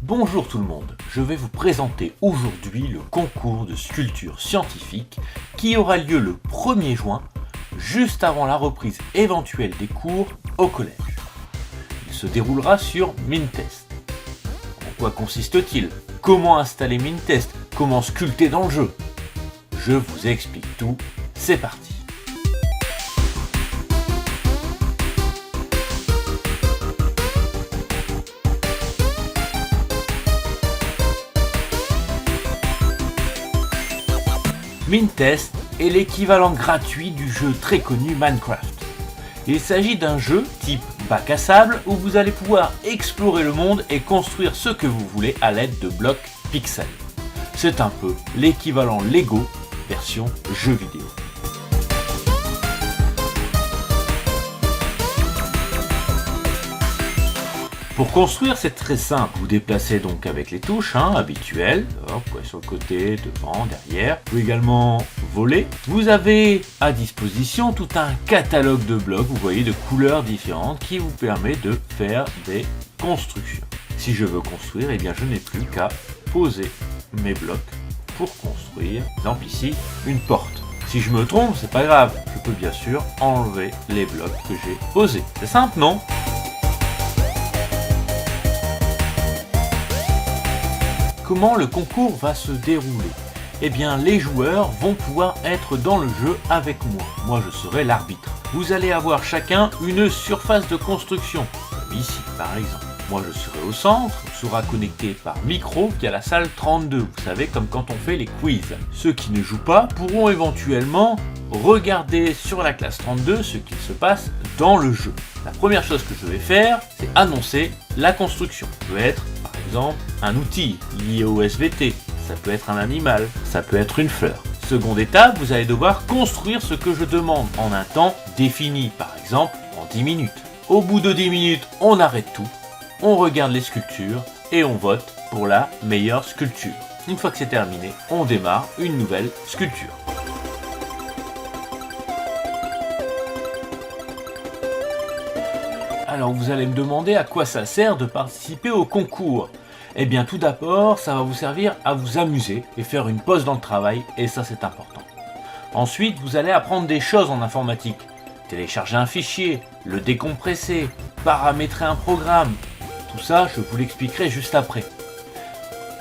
Bonjour tout le monde, je vais vous présenter aujourd'hui le concours de sculpture scientifique qui aura lieu le 1er juin, juste avant la reprise éventuelle des cours au collège. Il se déroulera sur Mintest. En quoi consiste-t-il? Comment installer Mintest? Comment sculpter dans le jeu? Je vous explique tout, c'est parti. Mintest est l'équivalent gratuit du jeu très connu Minecraft. Il s'agit d'un jeu type bac à sable où vous allez pouvoir explorer le monde et construire ce que vous voulez à l'aide de blocs pixels. C'est un peu l'équivalent Lego version jeu vidéo. Pour construire, c'est très simple. Vous déplacez donc avec les touches habituelles. Vous pouvez sur le côté, devant, derrière. Vous pouvez également voler. Vous avez à disposition tout un catalogue de blocs, vous voyez, de couleurs différentes qui vous permet de faire des constructions. Si je veux construire, eh bien je n'ai plus qu'à poser mes blocs pour construire, par exemple ici, une porte. Si je me trompe, c'est pas grave. Je peux bien sûr enlever les blocs que j'ai posés. C'est simple, non ? Comment le concours va se dérouler? Eh bien, les joueurs vont pouvoir être dans le jeu avec moi. Moi, je serai l'arbitre. Vous allez avoir chacun une surface de construction, comme ici par exemple. Moi, je serai au centre, on sera connecté par micro via la salle 32, vous savez, comme quand on fait les quiz. Ceux qui ne jouent pas pourront éventuellement regarder sur la classe 32 ce qu'il se passe dans le jeu. La première chose que je vais faire, c'est annoncer la construction. Ça peut être, par exemple, un outil lié au SVT, ça peut être un animal, ça peut être une fleur. Seconde étape, vous allez devoir construire ce que je demande en un temps défini, par exemple en 10 minutes. Au bout de 10 minutes, on arrête tout, on regarde les sculptures et on vote pour la meilleure sculpture. Une fois que c'est terminé, on démarre une nouvelle sculpture. Alors vous allez me demander à quoi ça sert de participer au concours. Eh bien tout d'abord, ça va vous servir à vous amuser et faire une pause dans le travail, et ça c'est important. Ensuite, vous allez apprendre des choses en informatique. Télécharger un fichier, le décompresser, paramétrer un programme. Tout ça, je vous l'expliquerai juste après.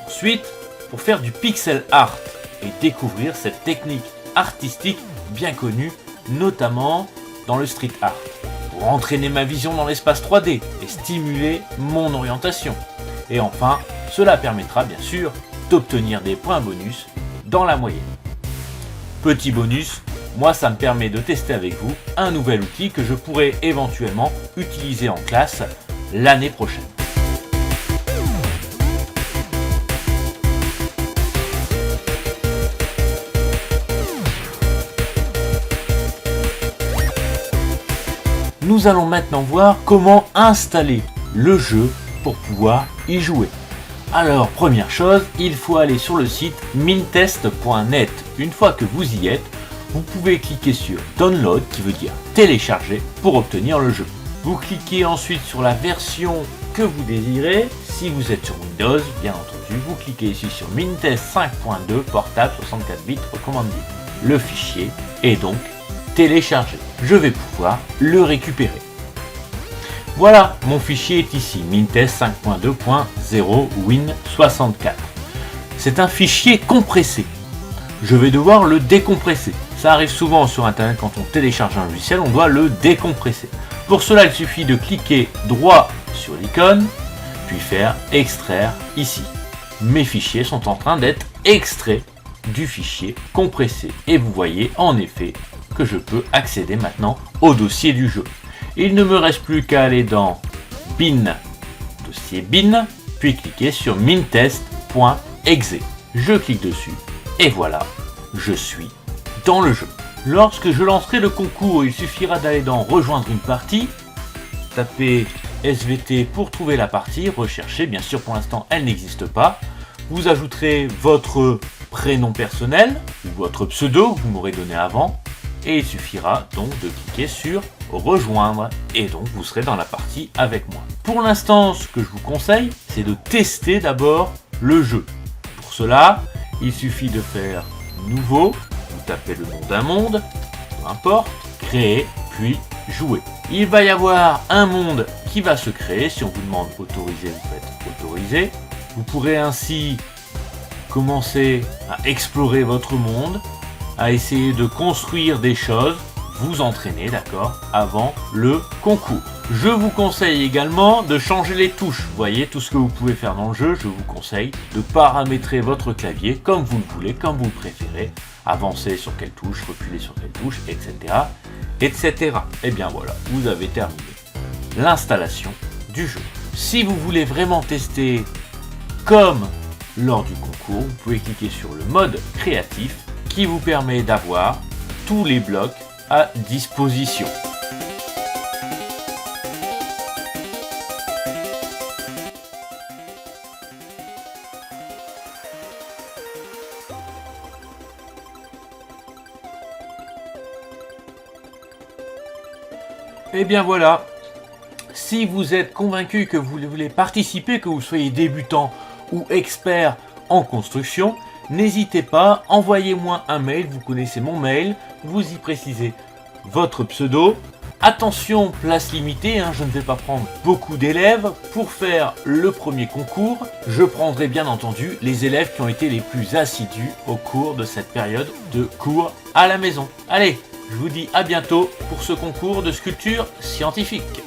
Ensuite, pour faire du pixel art et découvrir cette technique artistique bien connue, notamment dans le street art. Pour entraîner ma vision dans l'espace 3D et stimuler mon orientation. Et enfin, cela permettra bien sûr d'obtenir des points bonus dans la moyenne. Petit bonus, moi ça me permet de tester avec vous un nouvel outil que je pourrais éventuellement utiliser en classe l'année prochaine. Nous allons maintenant voir comment installer le jeu pour pouvoir y jouer. Alors, première chose, il faut aller sur le site mintest.net. Une fois que vous y êtes, vous pouvez cliquer sur Download, qui veut dire télécharger, pour obtenir le jeu. Vous cliquez ensuite sur la version que vous désirez. Si vous êtes sur Windows, bien entendu, vous cliquez ici sur Mintest 5.2 portable 64 bits recommandé. Le fichier est donc téléchargé. Je vais pouvoir le récupérer. Voilà, mon fichier est ici, Mintest 5.2.0 Win64. C'est un fichier compressé. Je vais devoir le décompresser. Ça arrive souvent sur internet quand on télécharge un logiciel, on doit le décompresser. Pour cela, il suffit de cliquer droit sur l'icône, puis faire extraire ici. Mes fichiers sont en train d'être extraits du fichier compressé. Et vous voyez en effet que je peux accéder maintenant au dossier du jeu. Il ne me reste plus qu'à aller dans bin, dossier bin, puis cliquer sur mintest.exe. Je clique dessus et voilà, je suis dans le jeu. Lorsque je lancerai le concours, il suffira d'aller dans rejoindre une partie, taper SVT pour trouver la partie, rechercher, bien sûr pour l'instant elle n'existe pas. Vous ajouterez votre prénom personnel ou votre pseudo que vous m'aurez donné avant et il suffira donc de cliquer sur rejoindre et donc vous serez dans la partie avec moi. Pour l'instant, ce que je vous conseille, c'est de tester d'abord le jeu. Pour cela, il suffit de faire nouveau, vous tapez le nom d'un monde, peu importe, créer, puis jouer. Il va y avoir un monde qui va se créer. Si on vous demande autoriser, vous faites autoriser. Vous pourrez ainsi commencer à explorer votre monde, à essayer de construire des choses, vous entraîner, d'accord, avant le concours. Je vous conseille également de changer les touches. Vous voyez tout ce que vous pouvez faire dans le jeu. Je vous conseille de paramétrer votre clavier comme vous le voulez, comme vous le préférez. Avancer sur quelle touche, reculer sur quelle touche, etc. etc. Et bien voilà, vous avez terminé l'installation du jeu. Si vous voulez vraiment tester comme lors du concours, vous pouvez cliquer sur le mode créatif qui vous permet d'avoir tous les blocs à disposition. Et bien voilà, si vous êtes convaincu que vous voulez participer, que vous soyez débutant ou expert en construction, n'hésitez pas, envoyez-moi un mail, vous connaissez mon mail, vous y précisez votre pseudo. Attention, place limitée, je ne vais pas prendre beaucoup d'élèves. Pour faire le premier concours, je prendrai bien entendu les élèves qui ont été les plus assidus au cours de cette période de cours à la maison. Allez, je vous dis à bientôt pour ce concours de sculpture scientifique.